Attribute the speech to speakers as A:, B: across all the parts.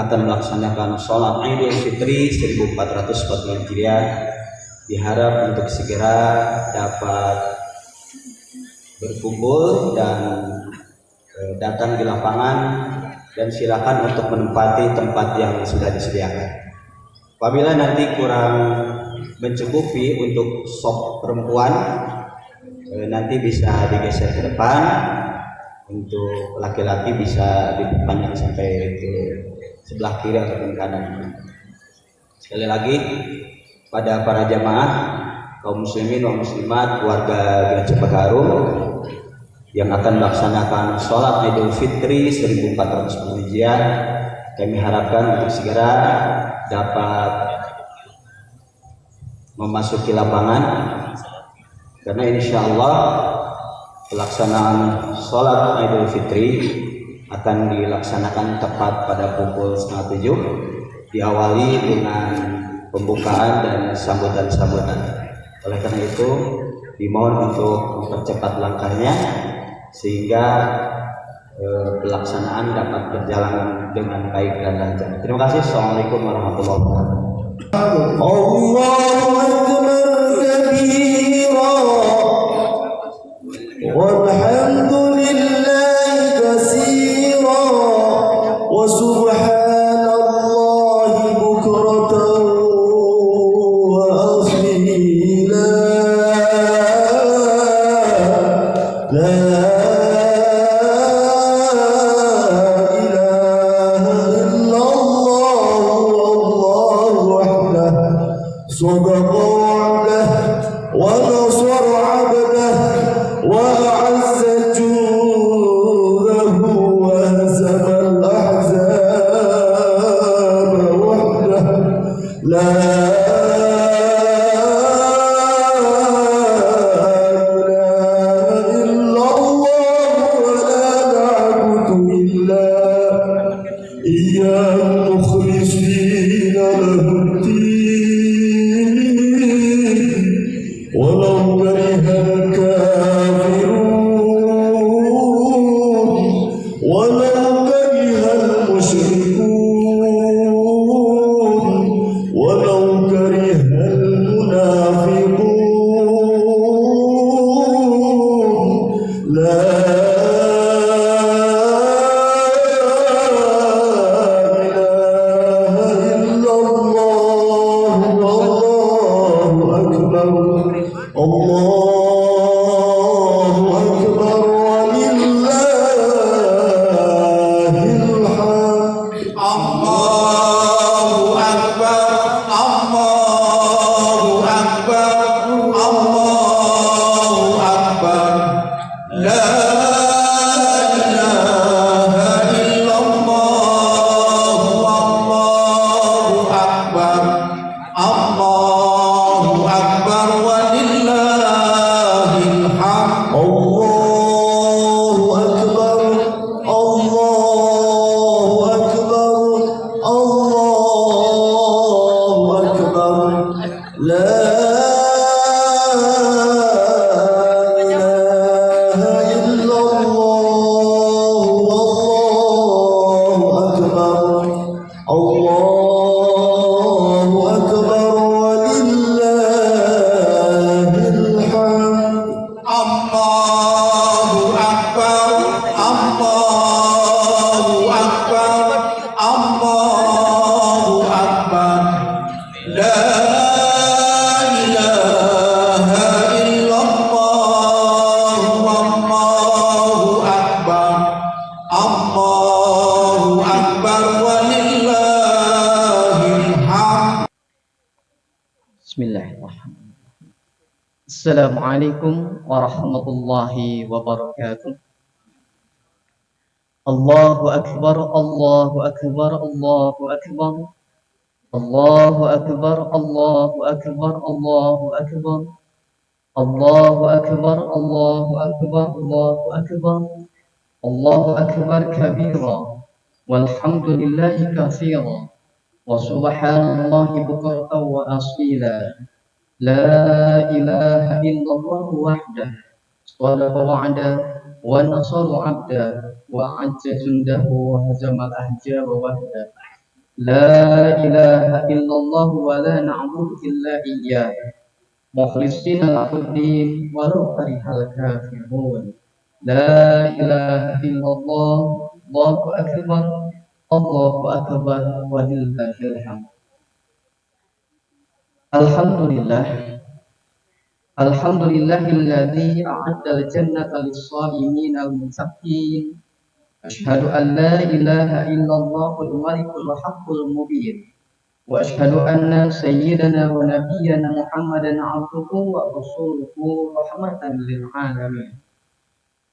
A: Melaksanakan sholat Idul Fitri 1440 Hijriah diharap untuk segera dapat berkumpul dan datang di lapangan, dan silakan untuk menempati tempat yang sudah disediakan. Apabila nanti kurang mencukupi untuk sop perempuan, nanti bisa digeser ke depan. Untuk laki-laki bisa dipanjang sampai ke sebelah kiri ataupun kanan. Sekali lagi pada para jamaah kaum muslimin dan muslimat warga Gereja Pegarum yang akan melaksanakan sholat Idul Fitri 1440 Hijriah, kami harapkan untuk segera dapat memasuki lapangan, karena insya Allah pelaksanaan sholat Idul Fitri akan dilaksanakan tepat pada pukul 6:30, diawali dengan pembukaan dan sambutan-sambutan. Oleh karena itu dimohon untuk mempercepat langkahnya sehingga pelaksanaan dapat berjalan dengan baik dan lancar. Terima kasih. Assalamualaikum warahmatullahi wabarakatuh. Allahu akbar kabira walhamdulillahi katsira wa subhanallahi bukratan wa asila. صدق وعده ونصر عبده وأعز جوده وهزم الأحزاب وحده لا إله إلا الله ولا نعبد إلا إياه مخلصين له الدين ولو كره الكافرون ولو كره المشركون ولو كره المنافقون لا إله إلا الله والله أكبر. الله أكبر ولله الحمد.
B: الله أكبر الله أكبر الله أكبر لا إله إلا الله والله أكبر الله أكبر ولله الحمد.
A: الله أكبر الله أكبر الله أكبر لا إله إلا الله والله أكبر. الله أكبر ولله الحمد.
B: الله أكبر الله أكبر الله أكبر لا إله إلا الله والله أكبر الله أكبر ولله الحمد.
C: Bismillahirrahmanirrahim. Assalamualaikum warahmatullahi wabarakatuh. Allahu akbar Allahu akbar Allahu akbar. الله أكبر الله أكبر الله أكبر الله أكبر الله أكبر الله أكبر الله أكبر كبيرا والحمد لله كثيرا وسبحان الله بكرة وأصيلا لا إله إلا الله وحده صدق وعده ونصر عبده وأعز جنده وهزم الأحزاب وحده لا إله إلا الله ولا نعبد إلا إياه مخلصين له الدين ولو كره الكافرون لا إله إلا الله الله أكبر الله أكبر ولله الحمد. Alhamdulillah Alhamdulillahilladzi a'adda al-jannata lis-shaimin al-muttaqin. Asyhadu an la ilaha illallahul malikul haqqul mubin. Wa asyhadu anna sayyidana wa nabiyyana Muhammadan 'abduhu wa rasuluhu rahmatan lil alamin.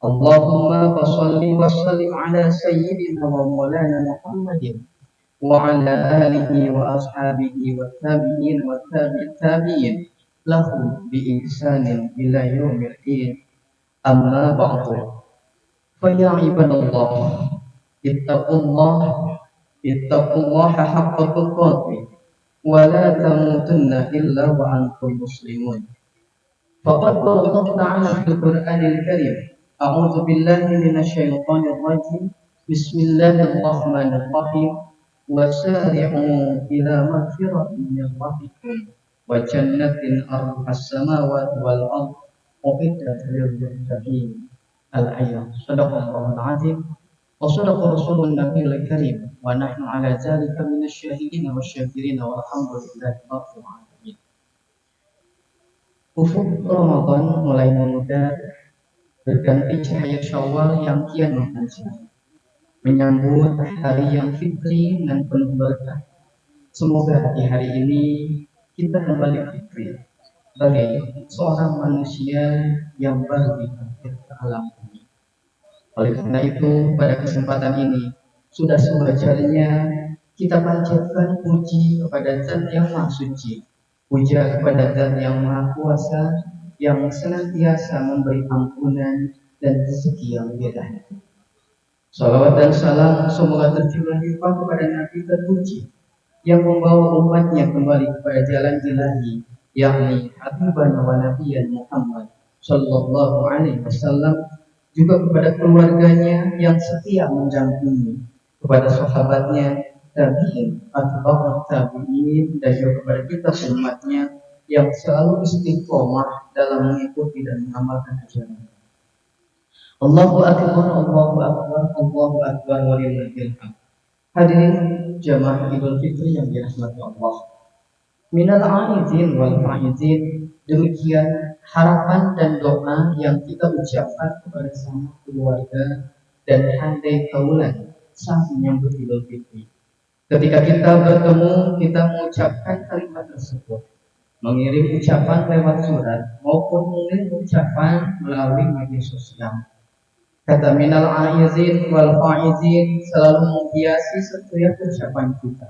C: Allahumma shalli wa sallim ala sayyidina wa maulana Muhammadin wa ala alihi wa ashabihi wa tabi'in wa tabi'in lahum bi ihsanin ila yaumil din. Amma ba'du. Fa ya ibadallah ittaqullaha haqqa tuqatih wa la tamutunna illa wa antum muslimun. Faqad qala Allah ta'ala fil Qur'anil Karim, a'udzu billahi minasyaitonir rajim. Bismillahirrahmanirrahim. Wasari'u ila magfiratin min rabbikum wa jannatin arduhas samawati wal ardh uiddat lil muttaqin. Al-ayat. Shadaqallahul azim wa shadaqa rasulun nabiyil karim wa nahnu ala dzalika minasyahidin wasyakirin walhamdulillahi rabbil alamin. Ufuk Ramadan mulai memudar, berganti cahaya Syawal yang kian menghancur, menyambut hari yang fitri dan penuh berkah. Semoga di hari ini kita kembali fitri sebagai seorang manusia yang baru dilahir ke alam ini. Oleh karena itu, pada kesempatan ini sudah sewajarnya kita panjatkan puji kepada Zat yang Maha Suci, puja kepada Zat yang Maha Kuasa, yang senantiasa memberi ampunan dan rezeki yang beda. Salawat dan salam semoga tercurah limpah kepada Nabi terpuji yang membawa umatnya kembali kepada jalan ilahi, yakni Habibana wa Nabiyyan Muhammad sallallahu alaihi wasallam, juga kepada keluarganya yang setia mendampingi, kepada sahabatnya, tabi'in, atba'ut tabi'in, dan juga kepada kita umatnya yang selalu istiqomah dalam mengikuti dan mengamalkan ajaran. Allahu akbar, Allahu akbar, Allahu akbar walillahil hamd. Hadirin jamaah Idul Fitri yang dirahmati Allah. Minal aizin wal faizin, demikian harapan dan doa yang kita ucapkan kepada sama keluarga dan handai kaulan saat menyambut Idul Fitri. Ketika kita bertemu, kita mengucapkan kalimat tersebut, mengirim ucapan lewat surat maupun mengirim ucapan melalui media sosial. Kata minal aizin wal faizin selalu menghiasi setiap ucapan kita.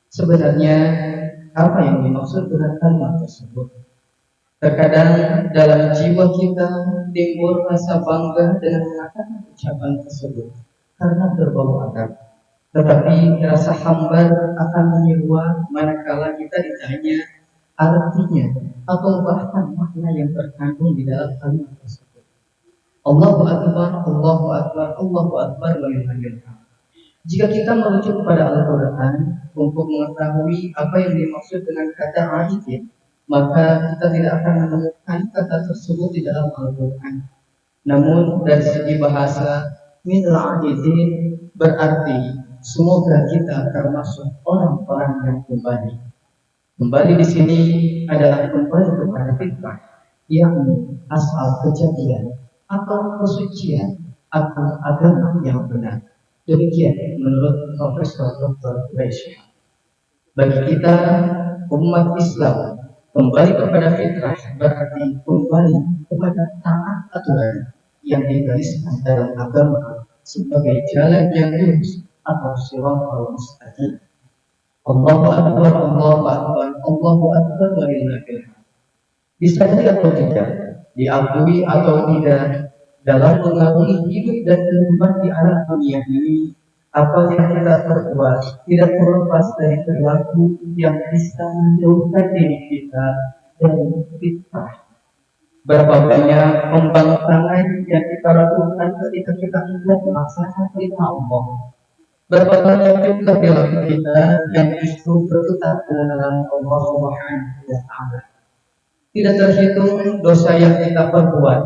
C: Sebenarnya apa yang dimaksud dengan kalimat tersebut? Terkadang dalam jiwa kita timbul rasa bangga dengan mengatakan ucapan tersebut karena berbau adab. Tetapi rasa hambar akan menyeruak manakala kita ditanya artinya atau bahkan makna yang terkandung di dalam kalimat tersebut. Allahu akbar, Allahu akbar, Allahu akbar walillahil hamd. Jika kita merujuk kepada Al-Quran untuk mengetahui apa yang dimaksud dengan kata aizin, maka kita tidak akan menemukan kata tersebut di dalam Al-Quran. Namun dari segi bahasa, minal aizin berarti semoga kita termasuk orang-orang yang kembali. Kembali di sini adalah kembali kepada fitrah, yakni asal kejadian atau kesucian atau agama yang benar. Demikian menurut Profesor Dr. Quraisy. Bagi kita umat Islam, kembali kepada fitrah berarti kembali kepada taat aturan yang digariskan dalam agama sebagai jalan yang lurus atau shiratal mustaqim. Allahu Akbar, Allahu Akbar, Allahu Akbar, walillahil hamd. Bisa jadi atau tidak, diakui atau tidak, dalam mengakui hidup dan kehidupan di alam dunia ini, apa yang kita perbuat tidak terlepas dari perilaku yang bisa menjauhkan diri kita dari fitrah. Berapa banyak pembangkangan yang kita lakukan ketika kita hendak melaksanakan perintah Allah. Berapa banyak juga perilaku kita yang justru bertentangan dengan Allah Subhanahu wa Ta'ala. Tidak terhitung dosa yang kita perbuat,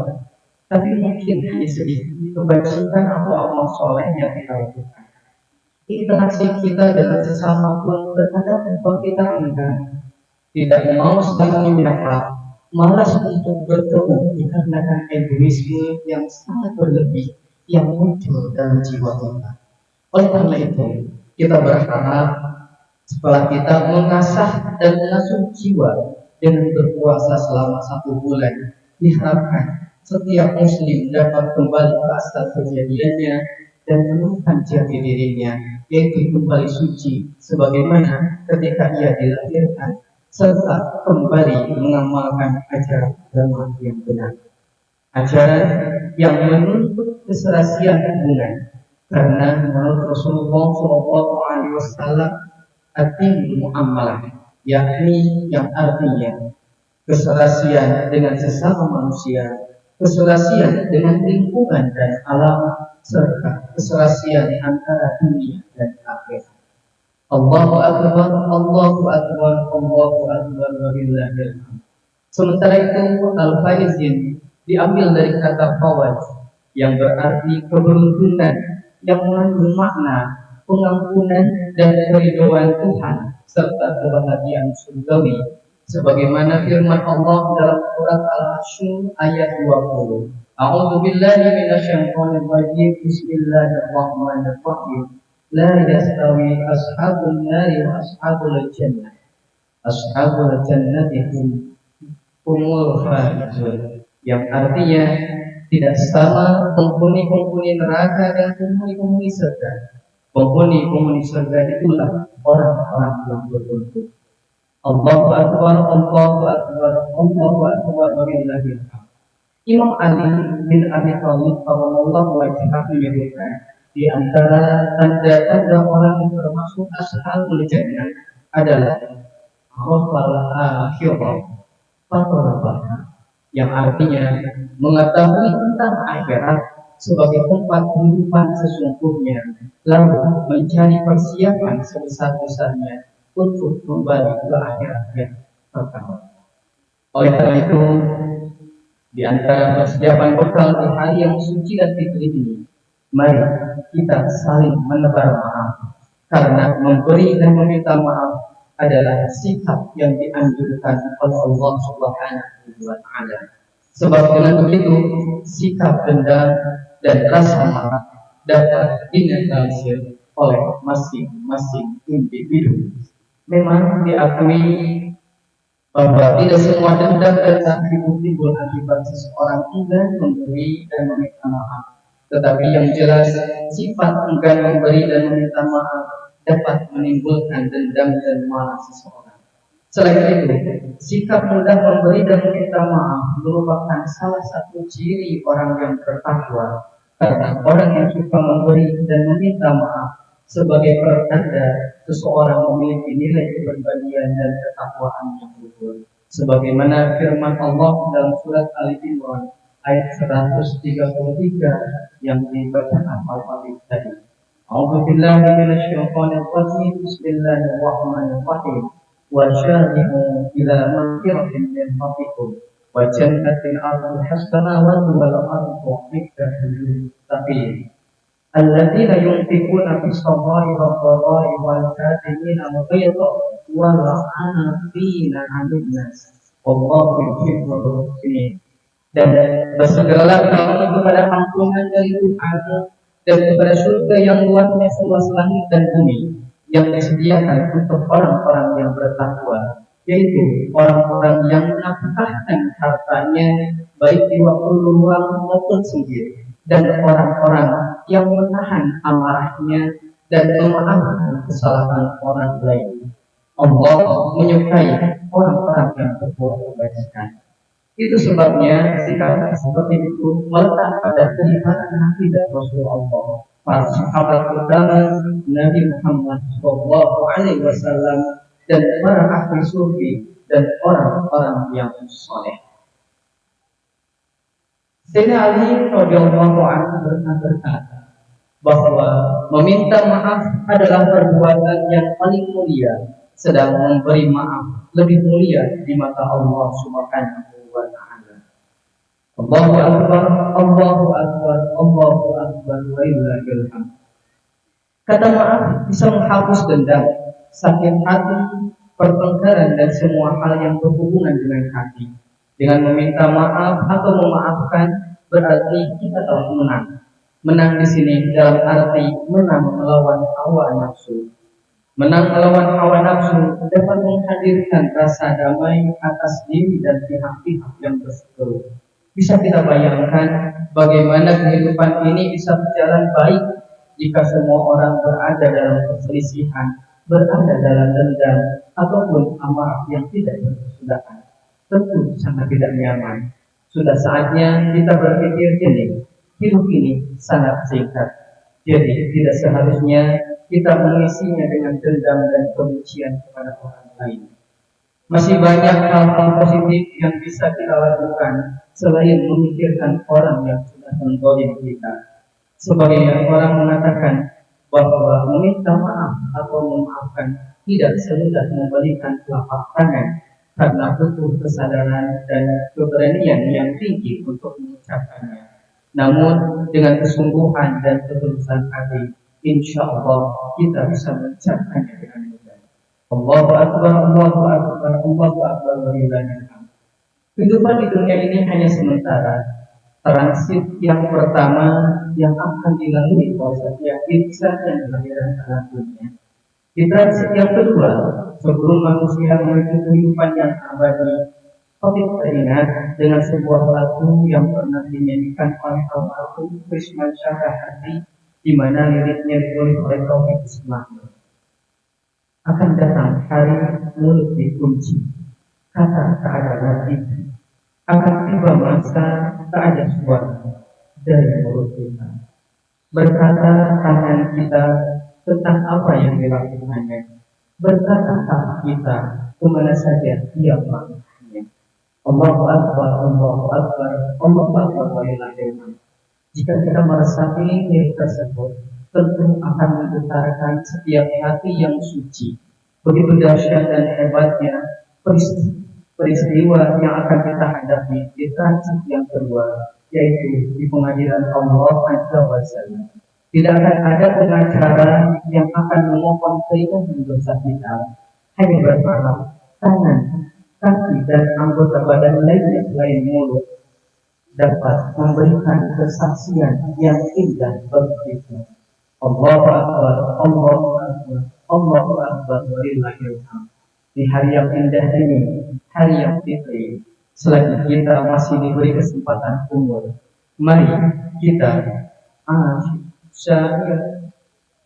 C: tapi mungkin hanya sedikit kebajikan atau amal soleh yang kita lakukan. Interaksi kita dengan sesama pun terkadang membuat kita enggan, tidak mau saling menyapa, malas untuk bertemu dikarenakan egoisme yang sangat berlebih yang muncul dalam jiwa kita. Oleh karena itu, kita berharap setelah kita mengasah dan mengasuh jiwa dengan berpuasa selama 1 bulan, diharapkan setiap muslim dapat kembali ke asal kejadiannya dan menemukan jati dirinya, yaitu kembali suci sebagaimana ketika ia dilahirkan, serta kembali mengamalkan ajaran agama yang benar, ajaran yang menuntut keserasian hubungan. Karena menurut Rasulullah SAW, arti muamalah, yakni yang artinya keserasian dengan sesama manusia, keserasian dengan lingkungan dan alam, serta keserasian antara dunia dan akhirat. Allahu Akbar, Allahu Akbar, Allahu Akbar, walillahil hamd. Sementara itu, al-faizin diambil dari kata fawaz yang berarti keberuntungan, yang mengandung makna pengampunan dan keridhaan Tuhan serta kebahagiaan surgawi, sebagaimana firman Allah dalam surat Al-Hasyr ayat 20. A'udzu billahi minasyaitonir rajim. Bismillahirrahmanirrahim. La yastawi ashabun nari wa ashabul jannah. Ashabul jannati humul faizun. Yang artinya tidak sama penghuni-penghuni neraka dan penghuni-penghuni surga. Penghuni-penghuni surga itulah orang-orang yang beruntung. Allahu Akbar, Allahu Akbar, Allahu Akbar, walillahil hamd. Imam Ali bin Abi Thalib radhiyallahu anhu menyebutkan, di antara tanda-tanda orang yang termasuk ashabul jannah adalah khawfal akhirah fatarabah, yang artinya mengetahui tentang akhirat sebagai tempat kehidupan sesungguhnya, lalu mencari persiapan sebesar-besarnya untuk kembali ke akhirat yang pertama. Oleh karena itu, di antara persiapan bekal di hari yang suci dan fitri ini, mari kita saling menebar maaf, karena memberi dan meminta maaf adalah sikap yang dianjurkan oleh Allah Subhanahu wa Ta'ala. Sebab dengan begitu, sikap dendam dan rasa marah dapat dinetralisir oleh masing-masing individu. Memang diakui bahwa tidak semua dendam dan sakit timbul akibat seseorang enggan memberi dan meminta maaf. Tetapi yang jelas, sifat enggan memberi dan meminta maaf dapat menimbulkan dendam dan marah seseorang. Selain itu, sikap mudah memberi dan meminta maaf merupakan salah satu ciri orang yang bertakwa. Karena orang yang suka memberi dan meminta maaf sebagai pertanda seseorang memiliki nilai kepribadian dan ketakwaan yang luhur. Sebagaimana firman Allah dalam surat Al-Imran ayat 133 yang dibacakan al-Fatih tadi. A'udzu billahi minasyaitonir rajim. Bismillahirrahmanirrahim. Wa syari'u ila maghfiratin min rabbikum wa jannatin 'arduha as-samawati wal ardu u'iddat lil muttaqin. Alladzina yunfiquna fis sarra'i wad dharra'i wal kadhimina al-ghayza wal 'afina 'anil nas. Wallahu yuhibbul muhsinin. Dan bersegeralah kamu kepada ampunan dari Tuhan dan kepada surga yang luasnya seluas langit dan bumi, yang disediakan untuk orang-orang yang bertakwa, yaitu orang-orang yang menafkahkan hartanya baik di waktu luang maupun sendiri, dan orang-orang yang menahan amarahnya dan memaafkan kesalahan orang lain. Allah menyukai orang-orang yang berbuat kebajikan. Itu sebabnya sikap seperti itu melekat pada kehidupan hati dan Rasulullah. Para sahabat utama Nabi Muhammad SAW dan para ahli sufi dan orang-orang yang soleh. Sayyidina Ali radhiyallahu anhu berkata bahwa meminta maaf adalah perbuatan yang paling mulia, sedang memberi maaf lebih mulia di mata Allah Subhanahu wa taala. Allahu akbar, Allahu akbar, Allahu akbar, walillahil hamd. Kata maaf bisa menghapus dendam, sakit hati, pertengkaran dan semua hal yang berhubungan dengan hati. Dengan meminta maaf atau memaafkan berarti kita telah menang. Menang di sini dalam arti menang melawan hawa nafsu. Menang melawan hawa nafsu dapat menghadirkan rasa damai atas diri dan pihak-pihak yang berseteru. Bisa kita bayangkan bagaimana kehidupan ini bisa berjalan baik jika semua orang berada dalam perselisihan, berada dalam dendam ataupun amarah yang tidak berkesudahan. Tentu sangat tidak nyaman. Sudah saatnya kita berpikir jernih. Hidup ini sangat singkat. Jadi tidak seharusnya kita mengisinya dengan dendam dan kebencian kepada orang lain. Masih banyak hal-hal positif yang bisa kita lakukan selain memikirkan orang yang sudah mendolim kita. Sebagian orang mengatakan bahwa meminta maaf atau memaafkan tidak semudah membalikan telapak tangan, karena butuh kesadaran dan keberanian yang tinggi untuk mengucapkannya. Namun dengan kesungguhan dan ketulusan hati, insya Allah kita bisa mengucapkannya dengan mudah. Allahu akbar, Allahu akbar, Allahu akbar, walillahil hamd. Kehidupan di dunia ini hanya sementara. Transit yang pertama yang akan dilalui bahwasanya insan dan kelahiran dalam dunia. Di transit yang kedua, sebelum manusia menuju kehidupan yang abadi, Taufik teringat dengan sebuah lagu yang pernah dinyanyikan oleh almarhum Krisman Syahrahardi, di mana liriknya ditulis oleh Taufik Ismail. Akan datang hari mulut dikunci, kata tak ada lagi. Akan tiba masa tak ada suara dari mulut kita. Berkata tangan kita tentang apa yang dilakukannya. Berkata kita kemana saja dia melakukannya. Allahu akbar, Allahu akbar, Allahu akbar, walillahil hamd. Jika kita meresapi lirik tersebut, tentu akan mengutarakan setiap hati yang suci. Begitu dahsyat dan hebatnya peristiwa yang akan kita hadapi di transit yang kedua, yaitu di pengadilan Allah Azza wa Jalla. Tidak akan ada pengacara yang akan memohon keringanan dosa kita. Hanya berharap tangan, kaki dan anggota badan lainnya selain mulut dapat memberikan kesaksian yang indah bagi kita. Allahu akbar, Allahu akbar, Allahu akbar, walillahil hamd. Di hari yang indah ini, hari yang fitri, selagi kita masih diberi kesempatan umur, mari kita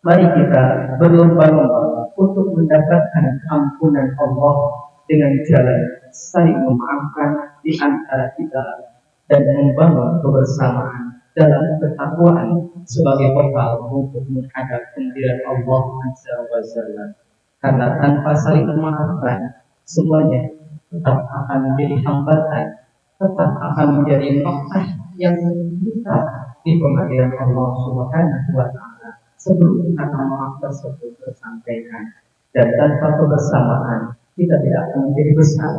C: mari kita berlomba-lomba untuk mendapatkan ampunan Allah dengan jalan saling memaafkan di antara kita dan membangun kebersamaan dalam ketakwaan sebagai bekal untuk menghadap kehadiran Allah Azza wa Jalla. Karena tanpa saling memaafkan, semuanya tetap akan menjadi hambatan, tetap akan menjadi noktah yang kita di pengadilan Allah Subhanahu wa taala sebelum kata maaf tersebut tersampaikan. Dan tanpa kebersamaan kita tidak akan menjadi besar,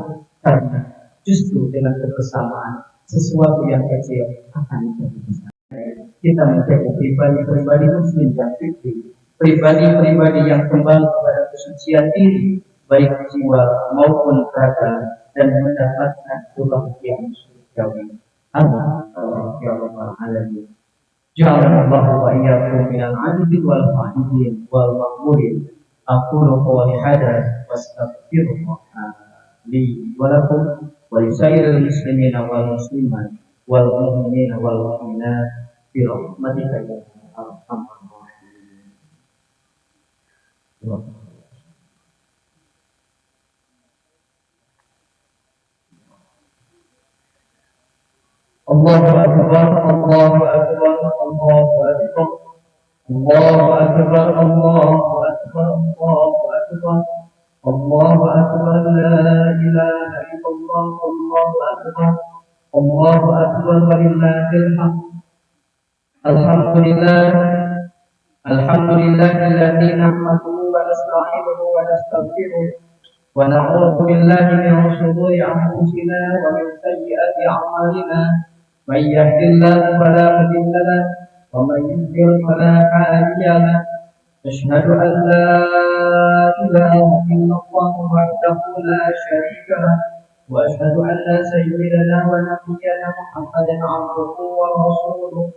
C: karena justru dengan kebersamaan sesuatu yang kecil akan menjadi besar. Kita menjadi pribadi-pribadi muslim yang fikih, pribadi-pribadi yang kembali kepada kesucian diri, baik jiwa maupun raga, dan mendapatkan kebahagiaan surgawi. Amin ya rabbal alamin. Ja'alallahu wa iyyakum minal 'abidin wal fa'idin wal maqburin. Aqulu qawli hadza wastaghfirullah li wa lakum wa lisairil muslimina wal muslimat wal mu'minina wal mu'minat bi rahmatika ya arhamar rahimin. الله أكبر الله أكبر الله أكبر الله أكبر الله أكبر الله أكبر الله أكبر لا إله إلا الله الله أكبر الله أكبر ولله الحمد الحمد لله الذي نحمده ونستعينه ونستغفره ونعوذ بالله من شرور أنفسنا ومن سيئات أعمالنا من يهد الله فلا مضل له ومن يضلل فلا هادي له أشهد أن لا إله إلا الله وحده لا شريك له وأشهد أن سيدنا ونبينا محمدا عبده ورسوله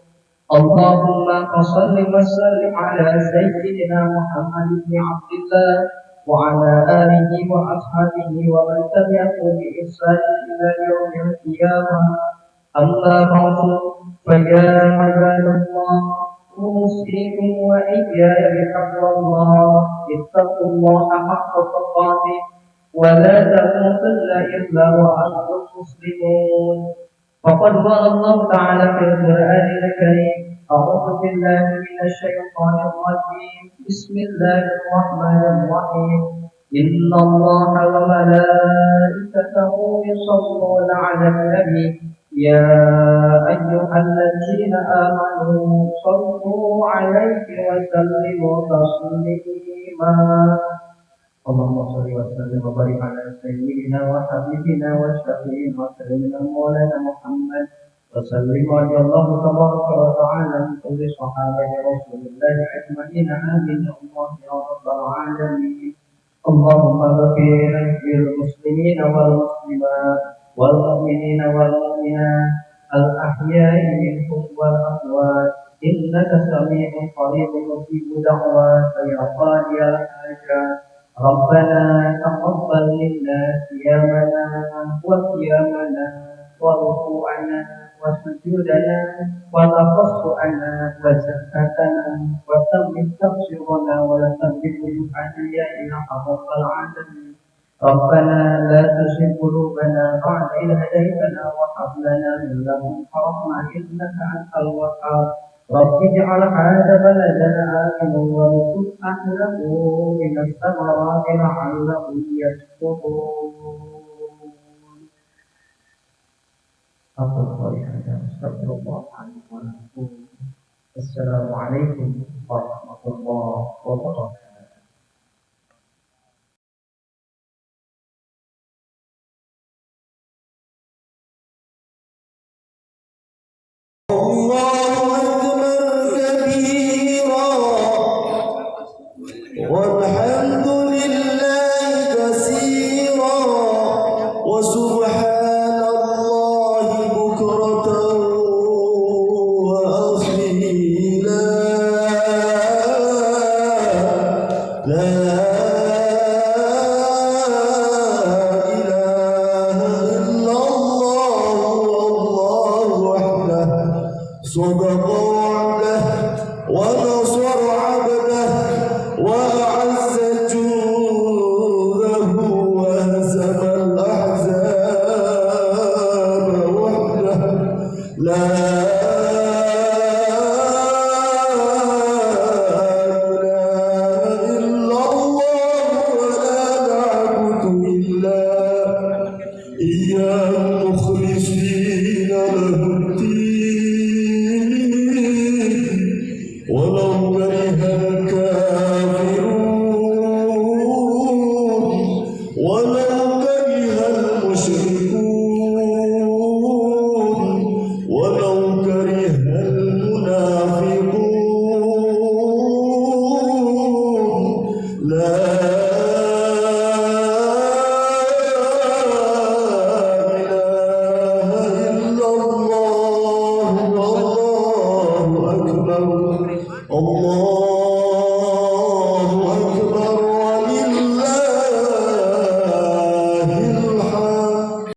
C: اللهم صل وسلم على سيدنا محمد بن عبد الله وعلى آله وأصحابه ومن تبعهم بإحسان إلى يوم القيامة أما بعد فيا عباد الله أوصيكم وإياي بتقوى الله اتقوا الله حق تقاته ولا تموتن إلا وأنتم مسلمون فقد قال الله تعالى في القرآن الكريم أعوذ بالله من الشيطان الرجيم بسم الله الرحمن الرحيم إن الله وملائكته يصلون على النبي يا أيها الذين آمنوا صلوا عليه وسلموا تسليما اللهم صل وسلم وبارك على سيدنا وحبيبنا وشفيعنا وسيدنا مولانا محمد وسلم رضي الله تبارك وتعالى من كل صحابة رسول الله أجمعين آمين الله يا رب العالمين اللهم اغفر للمسلمين والمسلمات والمؤمنين والمؤمنات الأحياء منهم والأموات إنك سميع قريب مجيب دعوات يا قاضي الحاجات ربنا تقبل منا صيامنا وقيامنا وركوعنا وسجودنا وتقصعنا وزكاتنا وثبت تقصيرنا ولا تثبت وجوهنا يا إله رب العالمين ربنا لا تزغ قلوبنا بعد إذ هديتنا وهب لنا من لدنك رحمة إنك أنت الوهاب رب اجعل هذا بلدنا آمنا وارزق أهله من الثمرات لعلهم يشكرون السلام عليكم ورحمة الله وبركاته.
B: الله أكبر كبيرا والحمد لله كثيرا وسبحان الله بكرة وأصيلا لا إله إلا الله والله وحده صدق